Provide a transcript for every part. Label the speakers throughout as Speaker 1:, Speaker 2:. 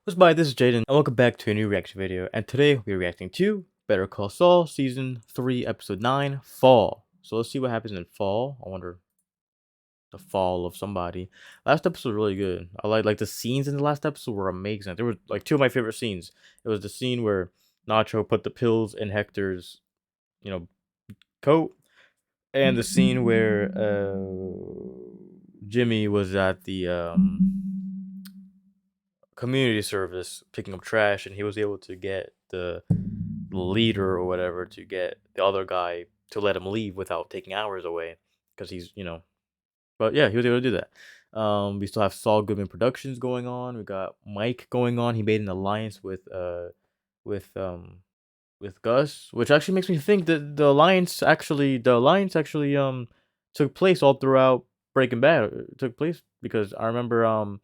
Speaker 1: What's by? This is Jaden, and welcome back to a new reaction video. And today we're reacting to Better Call Saul Season 3, Episode 9, Fall. So let's see what happens in Fall. I wonder the fall of somebody. Last episode was really good. I like the scenes in the last episode were amazing. There were like two of my favorite scenes. It was the scene where Nacho put the pills in Hector's, you know, coat, and the scene where Jimmy was at the community service picking up trash, and he was able to get the leader or whatever to get the other guy to let him leave without taking hours away because he's. But yeah, he was able to do that. We still have Saul Goodman Productions going on. We got Mike going on. He made an alliance with um with Gus, which actually makes me think that the alliance actually took place all throughout Breaking Bad. It took place because I remember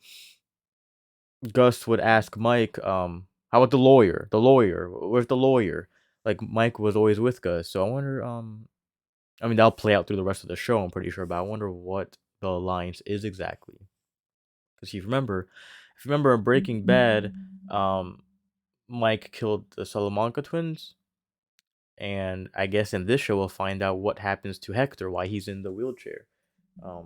Speaker 1: Gus would ask Mike, how about the lawyer? The lawyer, where's the lawyer? Like Mike was always with Gus, so I wonder. I mean that'll play out through the rest of the show. I'm pretty sure, but I wonder what the alliance is exactly. Because if you remember in Breaking Bad, Mike killed the Salamanca twins, and I guess in this show we'll find out what happens to Hector, why he's in the wheelchair. Um,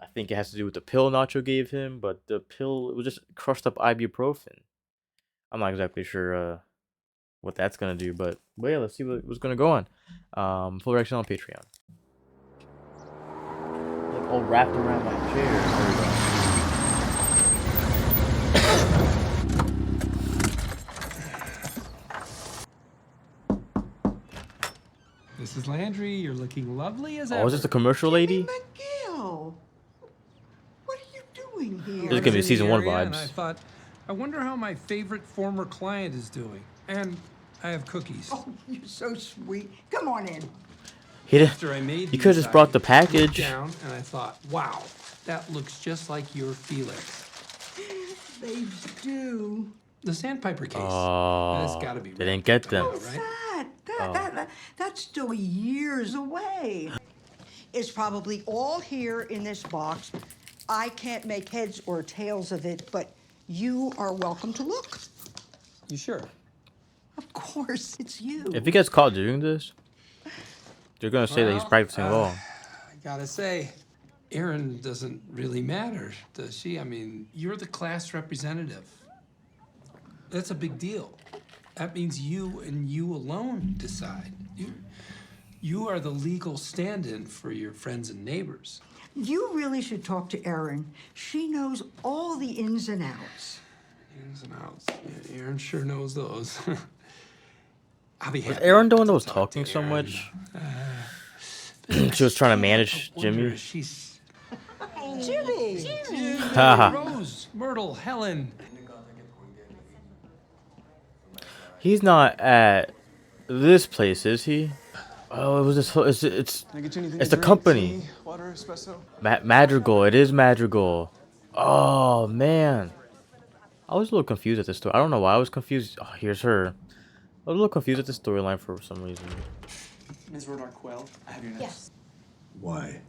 Speaker 1: I think it has to do with the pill Nacho gave him, but the pill it was just crushed up ibuprofen. I'm not exactly sure what that's gonna do, but yeah, let's see what's gonna go on. Full reaction on Patreon. Like all wrapped around my chair. There we go.
Speaker 2: Mrs. Landry, you're looking lovely as ever.
Speaker 1: Oh, is this the commercial lady?
Speaker 3: McGill, what are you doing here?
Speaker 1: This is gonna be season 1
Speaker 2: And
Speaker 1: vibes.
Speaker 2: I thought, I wonder how my favorite former client is doing. And I have cookies.
Speaker 3: Oh, you're so sweet. Come on in.
Speaker 2: After I made
Speaker 1: You could have just brought the
Speaker 2: I looked
Speaker 1: package.
Speaker 2: down and I thought, wow, that looks just like your Felix.
Speaker 3: They do.
Speaker 2: The sandpiper case.
Speaker 1: Oh,
Speaker 2: That's gotta be
Speaker 1: they didn't get them.
Speaker 3: What's that? That's still years away. It's probably all here in this box. I can't make heads or tails of it, but you are welcome to look.
Speaker 2: You sure?
Speaker 3: Of course, it's you.
Speaker 1: If he gets caught doing this, they're gonna say that he's practicing law.
Speaker 2: I gotta say, Erin doesn't really matter, does she? I mean, you're the class representative. That's a big deal. That means you and you alone decide. You are the legal stand-in for your friends and neighbors.
Speaker 3: You really should talk to Erin. She knows all the ins and outs.
Speaker 2: Ins and outs. Yeah, Erin sure knows those. I'll be happy.
Speaker 1: Was Erin the one that was
Speaker 2: to talk
Speaker 1: talking
Speaker 2: to
Speaker 1: so
Speaker 2: Erin.
Speaker 1: much? She was trying to manage
Speaker 2: I wonder
Speaker 1: Jimmy.
Speaker 2: if she's
Speaker 3: Jimmy!
Speaker 1: Haha.
Speaker 2: Rose, Myrtle, Helen.
Speaker 1: He's not at this place, is he? Oh, it was this. It's the company.
Speaker 4: Water, espresso.
Speaker 1: Madrigal. It is Madrigal. Oh man, I was a little confused at this story. I don't know why I was confused. Oh, here's her. I was a little confused at the storyline for some reason.
Speaker 4: Ms. Rodar-Quell, I have your notes.
Speaker 5: Yes.
Speaker 4: Why?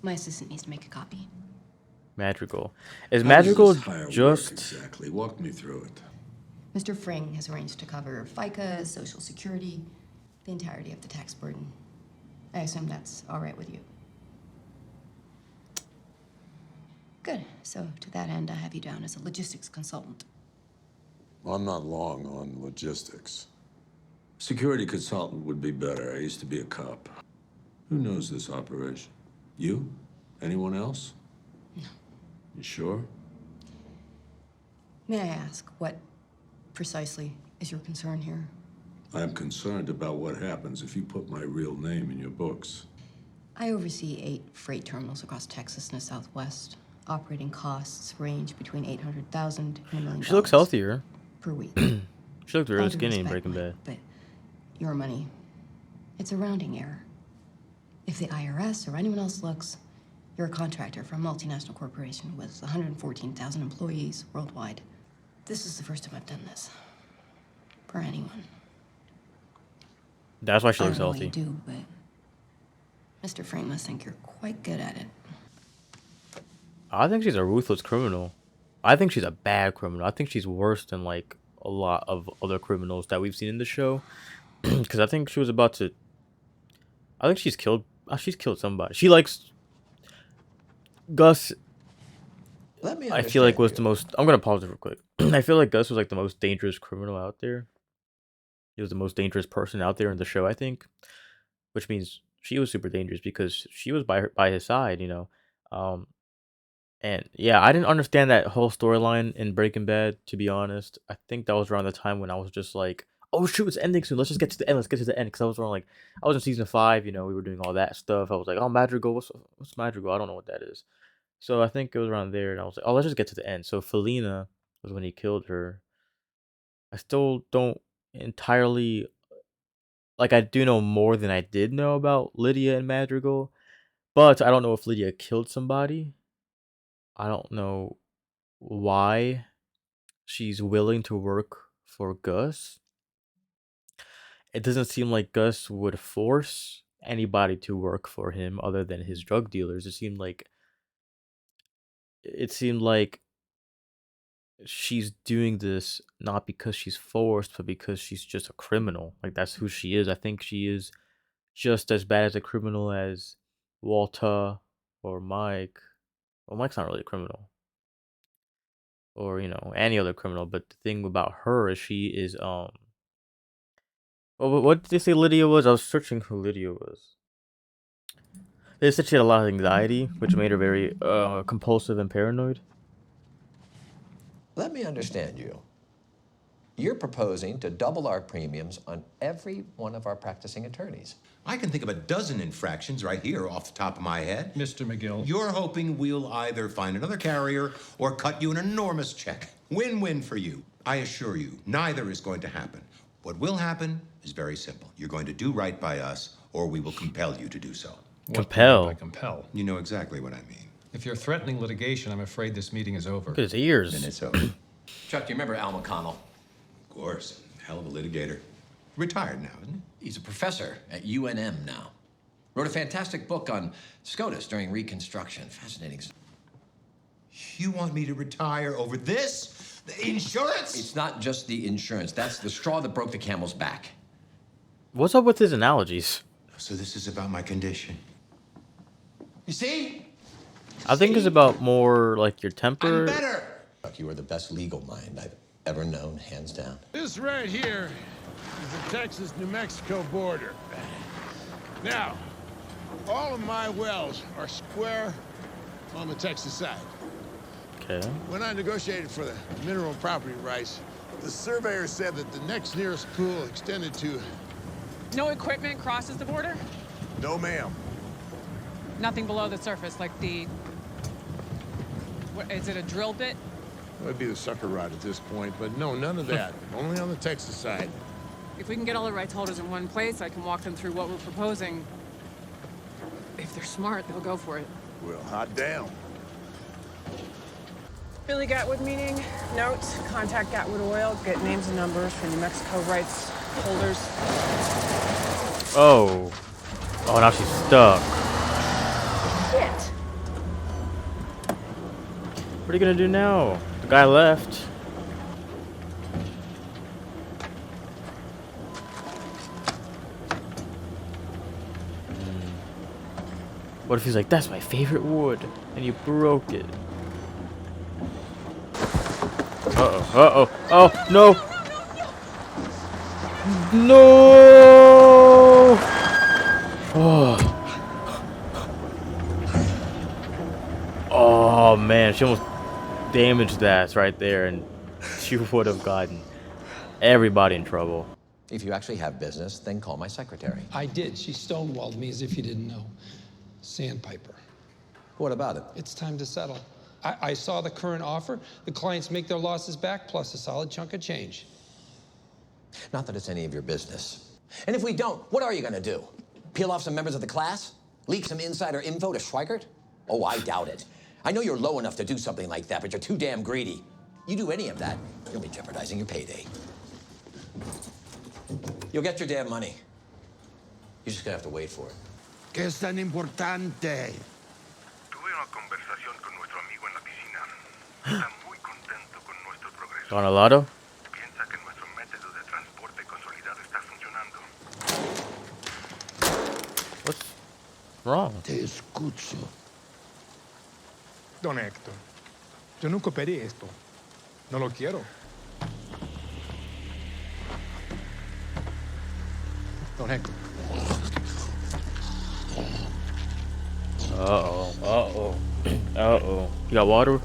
Speaker 5: My assistant needs to make a copy.
Speaker 1: Madrigal. Is
Speaker 6: How
Speaker 1: Madrigal
Speaker 6: does this hire work
Speaker 1: just?
Speaker 6: exactly? Walk me through it.
Speaker 5: Mr. Fring has arranged to cover FICA, Social Security, the entirety of the tax burden. I assume that's all right with you. Good. So to that end, I have you down as a logistics consultant.
Speaker 6: I'm not long on logistics. Security consultant would be better. I used to be a cop. Who knows this operation? You? Anyone else?
Speaker 5: No.
Speaker 6: You sure?
Speaker 5: May I ask, what precisely is your concern here?
Speaker 6: I'm concerned about what happens if you put my real name in your books.
Speaker 5: I oversee 8 freight terminals across Texas and the Southwest. Operating costs range between $800,000 and $1 million.
Speaker 1: She looks healthier.
Speaker 5: per week.
Speaker 1: She looked really
Speaker 5: All due
Speaker 1: skinny in
Speaker 5: respect,
Speaker 1: Breaking Bad.
Speaker 5: Mike, but your money, it's a rounding error. If the IRS or anyone else looks, you're a contractor for a multinational corporation with 114,000 employees worldwide. This is the first time I've done this for anyone.
Speaker 1: That's why she
Speaker 5: I
Speaker 1: looks
Speaker 5: don't know what
Speaker 1: healthy.
Speaker 5: you do, but Mr. Frank must think you're quite good at it.
Speaker 1: I think she's a ruthless criminal. I think she's a bad criminal. I think she's worse than like a lot of other criminals that we've seen in the show. Because I think she was about to. I think she's killed. She's killed somebody. She likes Gus.
Speaker 7: Let me
Speaker 1: I feel like
Speaker 7: understand
Speaker 1: was the
Speaker 7: you.
Speaker 1: most. I'm gonna pause it real quick. I feel like Gus was like the most dangerous criminal out there. He was the most dangerous person out there in the show. I think, which means she was super dangerous because she was by his side. Um, And yeah, I didn't understand that whole storyline in Breaking Bad, to be honest. I think that was around the time when I was just like, "Oh shoot, it's ending soon. Let's just get to the end. Let's get to the end." Because I was around like, I was in season 5. We were doing all that stuff. I was like, "Oh, Madrigal. What's Madrigal? I don't know what that is." So I think it was around there, and I was like, "Oh, let's just get to the end." So Felina was when he killed her. I still don't entirely like. I do know more than I did know about Lydia and Madrigal, but I don't know if Lydia killed somebody. I don't know why she's willing to work for Gus. It doesn't seem like Gus would force anybody to work for him other than his drug dealers. It seemed like she's doing this not because she's forced, but because she's just a criminal. Like that's who she is. I think she is just as bad as a criminal as Walter or Mike. Well, Mike's not really a criminal. Or, any other criminal, but the thing about her is she is well, what did they say Lydia was? I was searching who Lydia was. They said she had a lot of anxiety, which made her very compulsive and paranoid.
Speaker 7: Let me understand you. You're proposing to double our premiums on every one of our practicing attorneys.
Speaker 8: I can think of a dozen infractions right here off the top of my head.
Speaker 9: Mr. McGill.
Speaker 8: You're hoping we'll either find another carrier or cut you an enormous check. Win-win for you. I assure you, neither is going to happen. What will happen is very simple. You're going to do right by us, or we will compel you to do so.
Speaker 1: Compel.
Speaker 9: By compel.
Speaker 8: You know exactly what I mean.
Speaker 9: If you're threatening litigation, I'm afraid this meeting is over.
Speaker 1: Look at his ears.
Speaker 8: Then it's over.
Speaker 7: Chuck, do you remember Al McConnell?
Speaker 8: Of course. Hell of a litigator. Retired now, isn't he?
Speaker 7: He's a professor at UNM now. Wrote a fantastic book on SCOTUS during Reconstruction. Fascinating.
Speaker 8: You want me to retire over this? The insurance?
Speaker 7: It's not just the insurance. That's the straw that broke the camel's back.
Speaker 1: What's up with his analogies?
Speaker 8: So this is about my condition. You see?
Speaker 1: I think it's about more like your temper.
Speaker 8: I'm better.
Speaker 7: Chuck, you are the best legal mind I've ever known, hands down.
Speaker 10: This right here is the Texas-New Mexico border. Now, all of my wells are square on the Texas side.
Speaker 1: Okay.
Speaker 10: When I negotiated for the mineral property rights, the surveyor said that the next nearest pool extended to...
Speaker 11: No equipment crosses the border?
Speaker 10: No, ma'am.
Speaker 11: Nothing below the surface, like the... What, is it a drill bit?
Speaker 10: That would be the sucker rod at this point, but no, none of that. Only on the Texas side.
Speaker 11: If we can get all the rights holders in one place, I can walk them through what we're proposing. If they're smart, they'll go for it.
Speaker 10: Well, hot damn.
Speaker 11: Billy Gatwood meeting. Note, contact Gatwood Oil, get names and numbers for New Mexico rights holders.
Speaker 1: Oh. Oh, now she's stuck.
Speaker 11: Shit!
Speaker 1: What are you gonna do now? The guy left. What if he's like, that's my favorite wood, and you broke it? Uh-oh, uh-oh, oh, no! No! Oh. Oh, man, she almost damaged that right there, and she would have gotten everybody in trouble.
Speaker 7: If you actually have business, then call my secretary.
Speaker 2: I did. She stonewalled me as if you didn't know. Sandpiper.
Speaker 7: What about it?
Speaker 2: It's time to settle. I saw the current offer. The clients make their losses back, plus a solid chunk of change.
Speaker 7: Not that it's any of your business. And if we don't, what are you gonna do? Peel off some members of the class? Leak some insider info to Schweikert? Oh, I doubt it. I know you're low enough to do something like that, but you're too damn greedy. You do any of that, you'll be jeopardizing your payday. You'll get your damn money. You're just gonna have to wait for it.
Speaker 10: ¿Qué es tan importante?
Speaker 12: Tuve una conversación con nuestro amigo en la piscina. Está muy contento.
Speaker 1: Got a lotto? What's wrong?
Speaker 12: Te escucho.
Speaker 13: Don Héctor, yo nunca pedí esto. No lo quiero. Don Héctor.
Speaker 1: Uh-oh. Uh-oh. Uh-oh. You got water?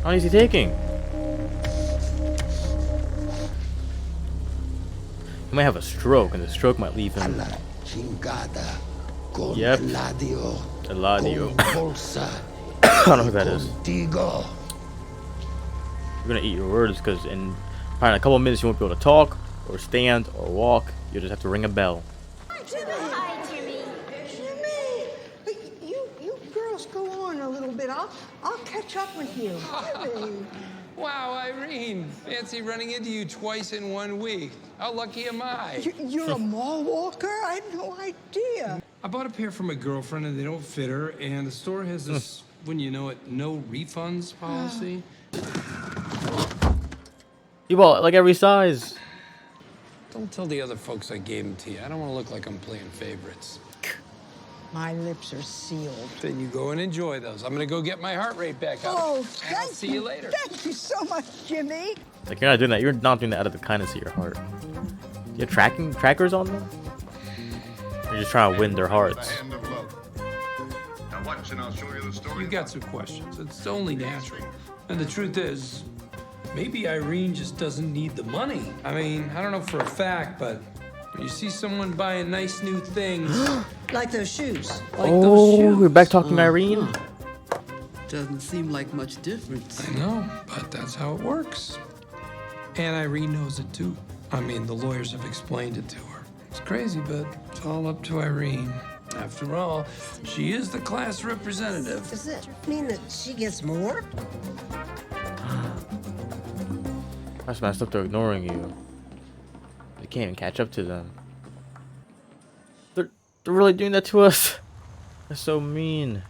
Speaker 1: How long is he taking? He might have a stroke, and the stroke might leave him.
Speaker 12: Chingada. Con
Speaker 1: Yep.
Speaker 12: Eladio.
Speaker 1: Eladio.
Speaker 12: Bolsa.
Speaker 1: I don't know who that is.
Speaker 12: Contigo.
Speaker 1: You're gonna eat your words, because in probably in a couple of minutes you won't be able to talk, or stand, or walk. You'll just have to ring a bell.
Speaker 3: Hi, Jimmy. Jimmy! You girls go on a little bit. I'll catch up with you. Jimmy.
Speaker 2: Wow, Irene. Fancy running into you twice in 1 week. How lucky am I?
Speaker 3: You're a mall walker? I had no idea.
Speaker 2: I bought a pair for my girlfriend and they don't fit her, and the store has this, wouldn't you know it, no refunds policy.
Speaker 1: You bought like every size.
Speaker 2: Don't tell the other folks I gave them to you. I don't want to look like I'm playing favorites.
Speaker 3: My lips are sealed.
Speaker 2: Then you go and enjoy those. I'm gonna go get my heart rate back up.
Speaker 3: Oh,
Speaker 2: and I'll
Speaker 3: thank
Speaker 2: see you later.
Speaker 3: Thank you so much, Jimmy.
Speaker 1: Like, you're not doing that. You're not doing that out of the kindness of your heart. You have trackers on them? You're just trying to win their hearts.
Speaker 2: You got some questions. It's only natural. And the truth is, maybe Irene just doesn't need the money. I mean, I don't know for a fact, but when you see someone buying nice new things,
Speaker 14: Like those shoes.
Speaker 2: like those shoes.
Speaker 1: We're back talking Irene.
Speaker 14: Doesn't seem like much difference.
Speaker 2: I know, but that's how it works. And Irene knows it too. I mean, the lawyers have explained it to her. It's crazy, but it's all up to Irene. After all, she is the class representative.
Speaker 14: Does it mean that she gets more?
Speaker 1: That's messed up. They're ignoring you. They can't even catch up to them. They're really doing that to us. That's so mean.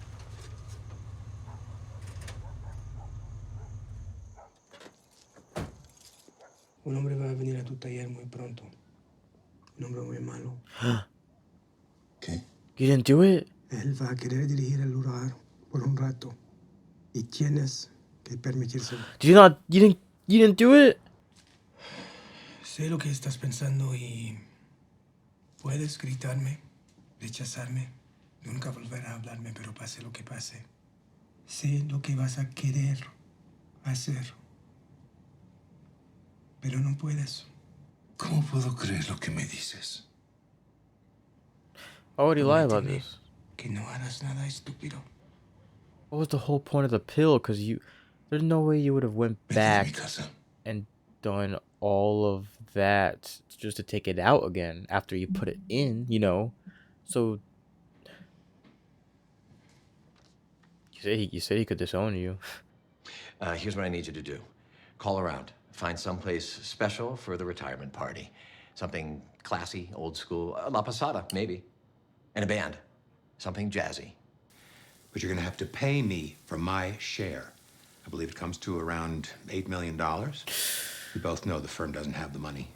Speaker 15: Un hombre va a venir a tu taller muy pronto. Un hombre muy malo.
Speaker 6: ¿Qué?
Speaker 1: You didn't do it?
Speaker 15: Él va a querer dirigir el lugar por un rato. Y tienes que permitírselo.
Speaker 1: Did you not? You didn't do it?
Speaker 15: Sé lo que estás pensando y puedes gritarme, rechazarme, nunca volver a hablarme, pero pase lo que pase. Sé lo que vas a querer hacer. Pero no puedes.
Speaker 6: ¿Cómo puedo creer lo que me dices?
Speaker 1: Why would he lie about this?
Speaker 15: Que no harás nada estúpido.
Speaker 1: What was the whole point of the pill? Because there's no way you would have went back and done all of that just to take it out again after you put it in, you know. So you said he could disown you.
Speaker 7: Here's what I need you to do. Call around. Find someplace special for the retirement party. Something classy, old school. La Posada, maybe. And a band. Something jazzy.
Speaker 8: But you're gonna have to pay me for my share. I believe it comes to around $8 million. We both know the firm doesn't have the money.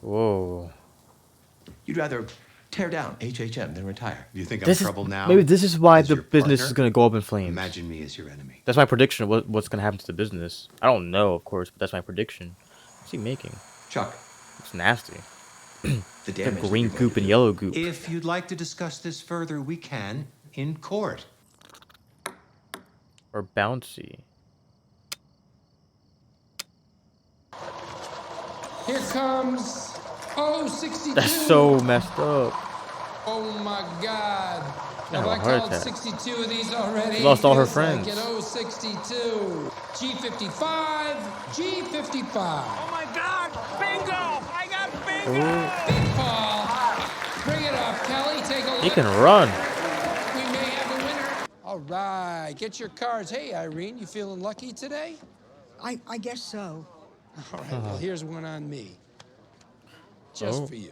Speaker 1: Whoa.
Speaker 7: You'd rather tear down HHM than retire.
Speaker 8: You think I'm in trouble now?
Speaker 1: Maybe this is why
Speaker 8: as
Speaker 1: the
Speaker 8: your
Speaker 1: business
Speaker 8: partner?
Speaker 1: is going to go up in flames.
Speaker 8: Imagine me as your enemy.
Speaker 1: That's my prediction of what's going to happen to the business. I don't know, of course, but that's my prediction. What's he making?
Speaker 7: Chuck.
Speaker 1: It's nasty.
Speaker 7: The damage that
Speaker 1: green
Speaker 7: you're going
Speaker 1: goop
Speaker 7: to
Speaker 1: and
Speaker 7: do.
Speaker 1: yellow goop.
Speaker 8: If you'd like to discuss this further, we can in court.
Speaker 1: Or bouncy.
Speaker 2: Here comes 062.
Speaker 1: That's so messed up.
Speaker 2: Oh my God.
Speaker 1: Yeah,
Speaker 2: Have I
Speaker 1: heart
Speaker 2: called
Speaker 1: attack.
Speaker 2: 62 of these already?
Speaker 1: She lost all her
Speaker 2: Feels like
Speaker 1: friends.
Speaker 2: an 062. G55, G55. Oh my God, bingo! I got bingo! Big Paul. Bring it up, Kelly. Take a look.
Speaker 1: He can run.
Speaker 2: We may have a winner. All right, get your cards. Hey, Irene, you feeling lucky today?
Speaker 3: I guess so.
Speaker 2: All right, well, here's one on me. Just
Speaker 1: Oh.
Speaker 2: for you.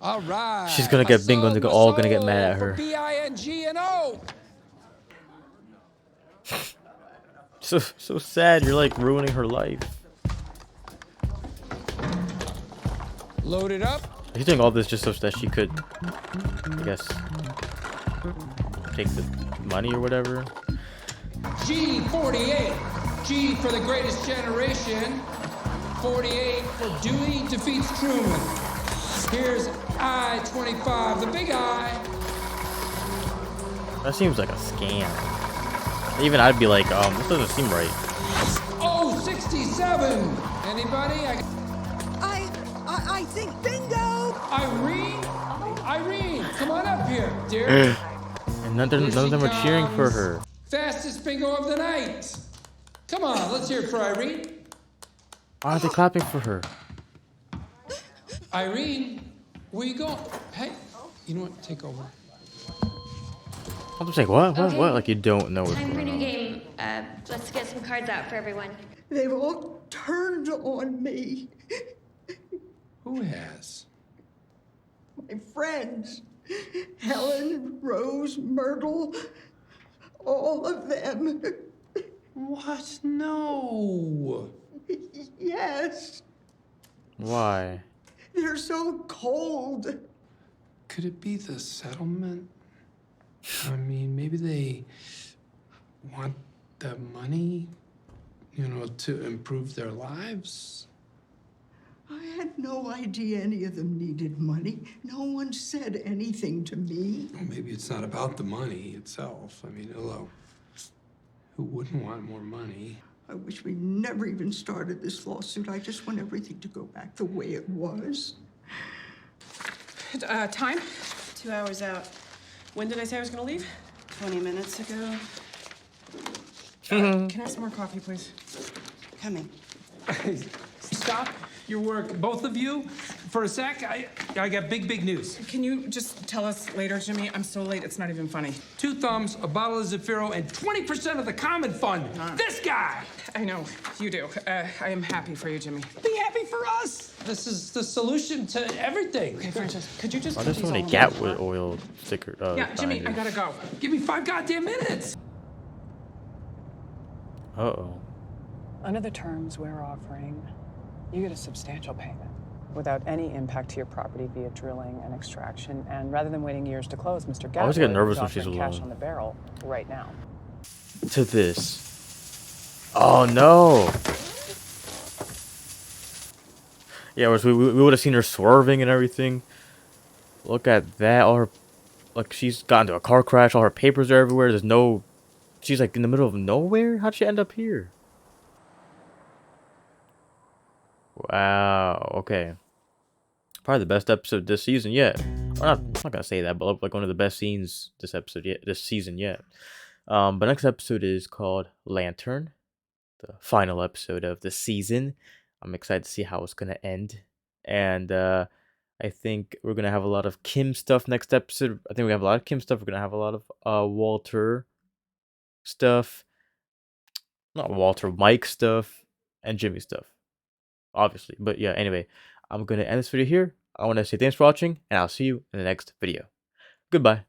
Speaker 2: All right.
Speaker 1: She's gonna get bingo and they're all gonna get mad at her.
Speaker 2: B-I-N-G and O.
Speaker 1: So sad. You're like ruining her life.
Speaker 2: Load it up.
Speaker 1: He's doing all this just so that she could, I guess, take the money or whatever.
Speaker 2: G48. G for the greatest generation. 48 for Dewey defeats Truman. Here's I-25, the big I.
Speaker 1: That seems like a scam. Even I'd be like, this doesn't seem right.
Speaker 2: Oh, 67. Anybody?
Speaker 3: I think bingo.
Speaker 2: Irene, come on up here, dear.
Speaker 1: And none of them are cheering for her.
Speaker 2: Fastest bingo of the night. Come on, let's hear it for Irene.
Speaker 1: Why aren't they clapping for her?
Speaker 2: Irene, where you going? Hey, you know what? Take over.
Speaker 1: I'm just like, what?
Speaker 16: Okay.
Speaker 1: What? Like you don't know what's
Speaker 16: Time for a
Speaker 1: going
Speaker 16: new
Speaker 1: on.
Speaker 16: game. Let's get some cards out for everyone.
Speaker 3: They've all turned on me.
Speaker 2: Who has?
Speaker 3: My friends. Helen, Rose, Myrtle, all of them.
Speaker 2: What? No.
Speaker 3: Yes.
Speaker 1: Why?
Speaker 3: They're so cold.
Speaker 2: Could it be the settlement? I mean, maybe they want the money, to improve their lives.
Speaker 3: I had no idea any of them needed money. No one said anything to me.
Speaker 2: Well, maybe it's not about the money itself. I mean, hello. Who wouldn't want more money?
Speaker 3: I wish we never even started this lawsuit. I just want everything to go back the way it was.
Speaker 11: Time? 2 hours out. When did I say I was gonna leave? 20 minutes ago. Can I have some more coffee, please?
Speaker 3: Coming.
Speaker 2: Stop your work, both of you, for a sec. I got big news.
Speaker 11: Can you just tell us later, Jimmy? I'm so late, it's not even funny.
Speaker 2: 2 thumbs, a bottle of Zafiro, and 20% of the common fund. This guy!
Speaker 11: I know, you do. I am happy for you, Jimmy.
Speaker 2: Be happy for us. This is the solution to everything.
Speaker 11: Okay, Francis, could you just
Speaker 1: Why
Speaker 11: put
Speaker 1: there's
Speaker 11: these
Speaker 1: so many
Speaker 11: all in
Speaker 1: Gat
Speaker 11: my
Speaker 1: with
Speaker 11: drawer?
Speaker 1: oil sticker?
Speaker 11: Yeah, Jimmy, I gotta go.
Speaker 2: Give me 5 goddamn minutes.
Speaker 1: Uh-oh.
Speaker 11: Under the terms we're offering, you get a substantial payment without any impact to your property via drilling and extraction. And rather than waiting years to close, Mr.
Speaker 1: I always get
Speaker 11: Gatwood
Speaker 1: nervous
Speaker 11: is
Speaker 1: when she's
Speaker 11: offering cash
Speaker 1: alone.
Speaker 11: on the barrel right now.
Speaker 1: To this. Oh no. Yeah, we would have seen her swerving and everything. Look at that. All her, like she's got into a car crash. All her papers are everywhere. There's no. She's like in the middle of nowhere. How'd she end up here? Wow. Okay. Probably the best episode this season yet. Or I'm not gonna say that, but like one of the best scenes this season yet. But next episode is called Lantern, the final episode of the season. I'm excited to see how it's gonna end, and I think we're gonna have a lot of Kim stuff next episode. I think we have a lot of Kim stuff. We're gonna have a lot of Walter stuff, not Walter, Mike stuff, and Jimmy stuff, obviously. But yeah, anyway, I'm gonna end this video here. I want to say thanks for watching, and I'll see you in the next video. Goodbye.